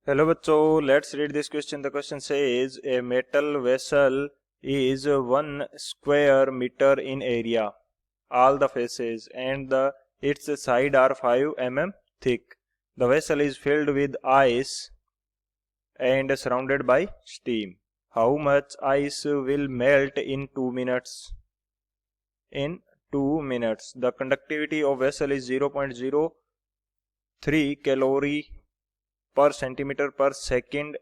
Hello बच्चों, let's read this question. The question says a metal vessel is 1 square meter in area, all the faces and its side are 5 mm thick. The vessel is filled with ice and surrounded by steam. How much ice will melt in 2 minutes? In 2 minutes, the conductivity of vessel is 0.03 calorie per centimeter per second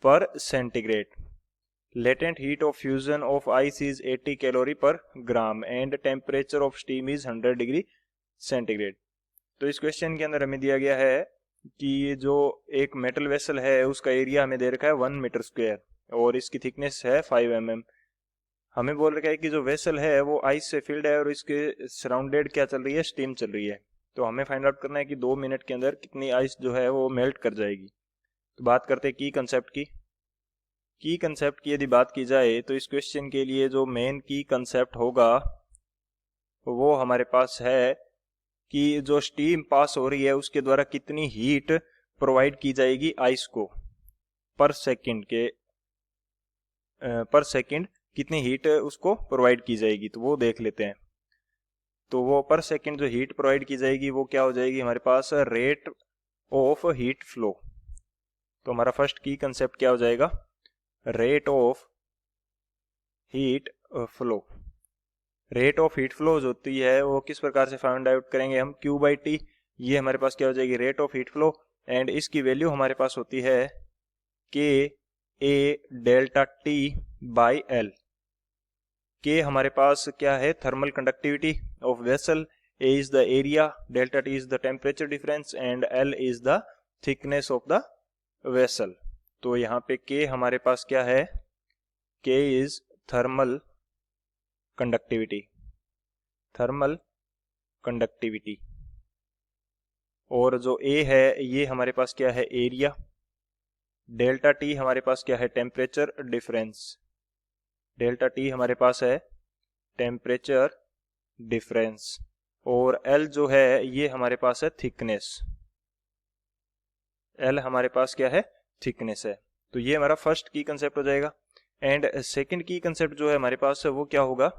per centigrade. Latent heat of fusion of ice is 80 calorie per gram and temperature of steam is 100 degree centigrade. तो इस question के अंदर हमें दिया गया है कि ये जो एक मेटल वेसल है उसका एरिया हमें दे रखा है 1 मीटर स्क्वायर और इसकी थिकनेस है 5 mm. हमें बोल रखा है कि जो वेसल है वो आइस से फिल्ड है और इसके सराउंडेड क्या चल रही है, स्टीम चल रही है. तो हमें फाइंड आउट करना है कि 2 मिनट के अंदर कितनी आइस जो है वो मेल्ट कर जाएगी. तो बात करते हैं की कंसेप्ट की यदि बात की जाए तो इस क्वेश्चन के लिए जो मेन की कंसेप्ट होगा वो हमारे पास है कि जो स्टीम पास हो रही है उसके द्वारा कितनी हीट प्रोवाइड की जाएगी आइस को पर सेकंड कितनी हीट उसको प्रोवाइड की जाएगी, तो वो देख लेते हैं. तो वो पर सेकंड जो हीट प्रोवाइड की जाएगी वो क्या हो जाएगी हमारे पास, रेट ऑफ हीट फ्लो. तो हमारा फर्स्ट की कंसेप्ट क्या हो जाएगा, rate of heat flow. Rate of heat flow जो होती है वो किस प्रकार से फाइंड आउट करेंगे हम, Q बाई टी. ये हमारे पास क्या हो जाएगी, rate of heat flow, and इसकी वैल्यू हमारे पास होती है K A delta T by L. K हमारे पास क्या है, thermal conductivity of vessel, A is the area, delta T is the temperature difference and L is the thickness of the vessel. तो यहाँ पे K हमारे पास क्या है, K इज थर्मल कंडक्टिविटी और जो A है ये हमारे पास क्या है, एरिया. डेल्टा T हमारे पास क्या है, टेम्परेचर डिफरेंस. डेल्टा T हमारे पास है टेम्परेचर डिफरेंस और L जो है ये हमारे पास है थिकनेस. L हमारे पास क्या है, थिकनेस है. तो ये हमारा फर्स्ट की कंसेप्ट हो जाएगा. एंड सेकंड की कंसेप्ट जो है हमारे पास वो क्या होगा,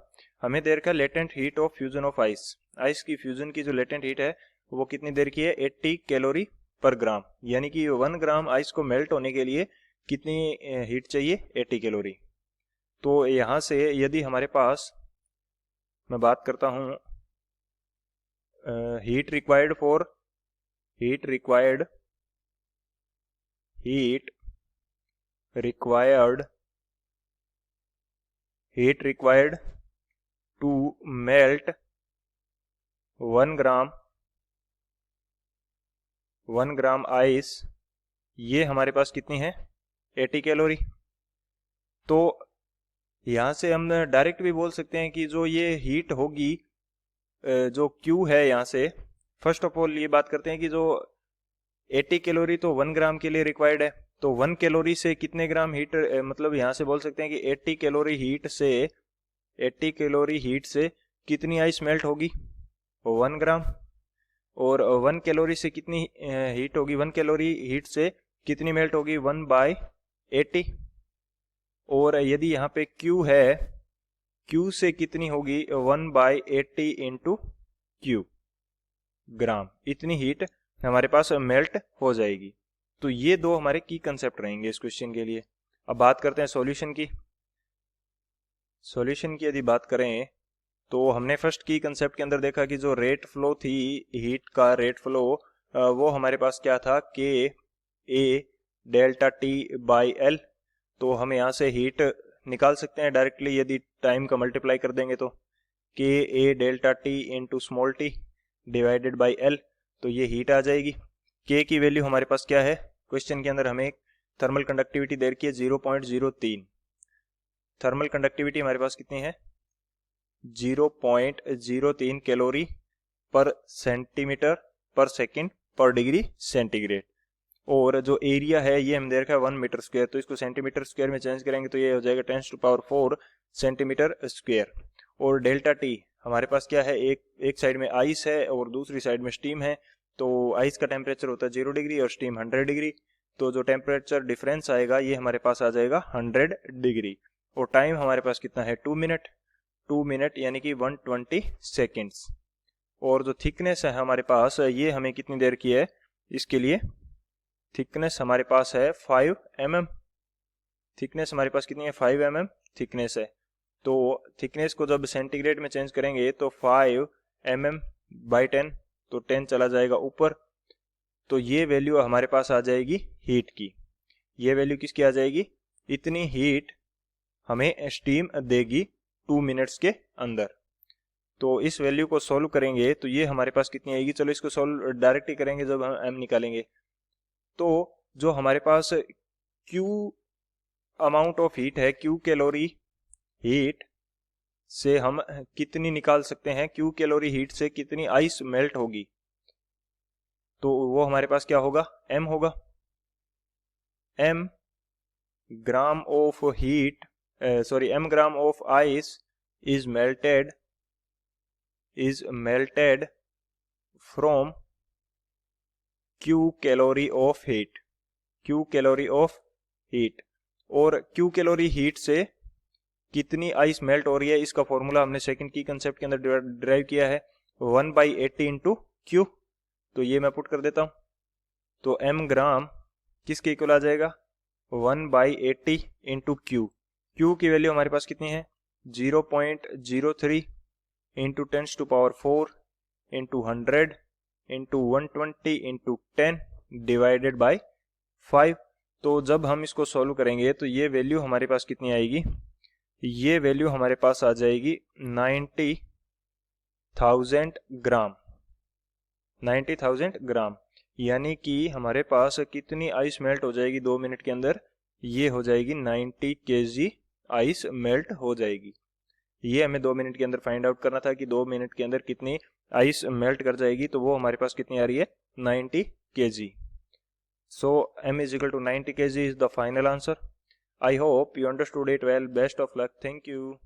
हमें देर का latent heat of fusion of ice. Ice की फ्यूजन की जो लेटेंट हीट है वो कितनी देर की है, 80 कैलोरी पर ग्राम. यानी कि 1 ग्राम आइस को मेल्ट होने के लिए कितनी हीट चाहिए, 80 कैलोरी. तो यहाँ से यदि हमारे पास मैं बात करता हूँ heat required to melt 1 gram ice, ये हमारे पास कितनी है, 80 कैलोरी. तो यहाँ से हम डायरेक्ट भी बोल सकते हैं कि जो ये हीट होगी जो Q है, यहाँ से फर्स्ट ऑफ ऑल ये बात करते हैं कि जो 80 कैलोरी तो 1 ग्राम के लिए रिक्वायर्ड है. तो 1 कैलोरी से कितने ग्राम हीट, मतलब यहाँ से बोल सकते हैं कि 80 कैलोरी हीट से कितनी आइस मेल्ट होगी, 1 ग्राम. और 1 कैलोरी से कितनी हीट होगी, 1 कैलोरी हीट से कितनी मेल्ट होगी, 1 बाय 80. और यदि यहाँ पे Q है, Q से कितनी होगी, 1 बाय 80 इंटू Q ग्राम. इतनी हीट हमारे पास मेल्ट हो जाएगी. तो ये दो हमारे की कंसेप्ट रहेंगे इस क्वेश्चन के लिए. अब बात करते हैं सॉल्यूशन की. यदि बात करें तो हमने फर्स्ट की कंसेप्ट के अंदर देखा कि जो रेट फ्लो थी, हीट का रेट फ्लो, वो हमारे पास क्या था, K A delta T by L. तो हम यहाँ से हीट निकाल सकते हैं डायरेक्टली, यदि टाइम का मल्टीप्लाई कर देंगे तो K A delta T into small t divided by L. तो ये हीट आ जाएगी. K की वैल्यू हमारे पास क्या है, क्वेश्चन के अंदर हमें थर्मल कंडक्टिविटी दे रखी है 0.03. थर्मल कंडक्टिविटी हमारे पास कितनी है, 0.03 कैलोरी पर सेंटीमीटर पर सेकंड पर डिग्री सेंटीग्रेड. और जो एरिया है ये हम दे रखा है 1 मीटर स्क्वायर. तो इसको सेंटीमीटर स्क्वायर में चेंज करेंगे तो ये हो जाएगा 10⁴ सेंटीमीटर स्क्वायर. और डेल्टा T हमारे पास क्या है, एक साइड में आइस है और दूसरी साइड में स्टीम है. तो आइस का टेम्परेचर होता है 0 डिग्री और स्टीम 100 डिग्री. तो जो टेम्परेचर डिफरेंस आएगा ये हमारे पास आ जाएगा 100 डिग्री। और टाइम हमारे पास कितना है 2 मिनट, 2 मिनट यानी कि 120 सेकेंड्स। और जो थिकनेस है हमारे पास ये हमें कितनी देर की है, इसके लिए थिकनेस हमारे पास है 5 mm। थिकनेस हमारे पास कितनी है 5 mm थिकनेस है। तो थिकनेस को जब सेंटीग्रेड में चेंज करेंगे तो 5 mm बाई 10, तो 10 चला जाएगा ऊपर। तो ये वैल्यू हमारे पास आ जाएगी हीट की। ये वैल्यू किसकी आ जाएगी, इतनी हीट हमें स्टीम देगी 2 मिनट्स के अंदर। तो इस वैल्यू को सॉल्व करेंगे तो ये हमारे पास कितनी आएगी, चलो इसको सॉल्व डायरेक्ट ही करेंगे जब हम m निकालेंगे। तो जो हमारे पास Q अमाउंट ऑफ हीट है, Q कैलोरी हीट से हम कितनी निकाल सकते हैं, Q कैलोरी हीट से कितनी आइस मेल्ट होगी, तो वो हमारे पास क्या होगा, m होगा। m gram of heat m gram of ice is melted from Q calorie of heat, Q calorie of heat. और Q कैलोरी हीट से कितनी आइस मेल्ट हो रही है, इसका फॉर्मूला हमने सेकंड की कंसेप्ट के अंदर डिराइव किया है 1/80 इंटू Q। तो ये मैं पुट कर देता हूं, तो m ग्राम किसके इक्वल आ जाएगा 1/80 इंटू Q। Q की वैल्यू हमारे पास कितनी है 0.03 into 10⁴ into 100 into 120 into 10 divided by 5। तो जब हम इसको सॉल्व करेंगे तो ये वैल्यू हमारे पास कितनी आएगी, ये वैल्यू हमारे पास आ जाएगी 90,000 ग्राम, 90,000 ग्राम। यानी कि हमारे पास कितनी आइस मेल्ट हो जाएगी 2 मिनट के अंदर, ये हो जाएगी 90 kg आइस मेल्ट हो जाएगी। ये हमें 2 मिनट के अंदर फाइंड आउट करना था कि 2 मिनट के अंदर कितनी आइस मेल्ट कर जाएगी, तो वो हमारे पास कितनी आ रही है 90 kg। So m is equal to 90 kg is the final answer. I hope you understood it well. Best of luck. Thank you.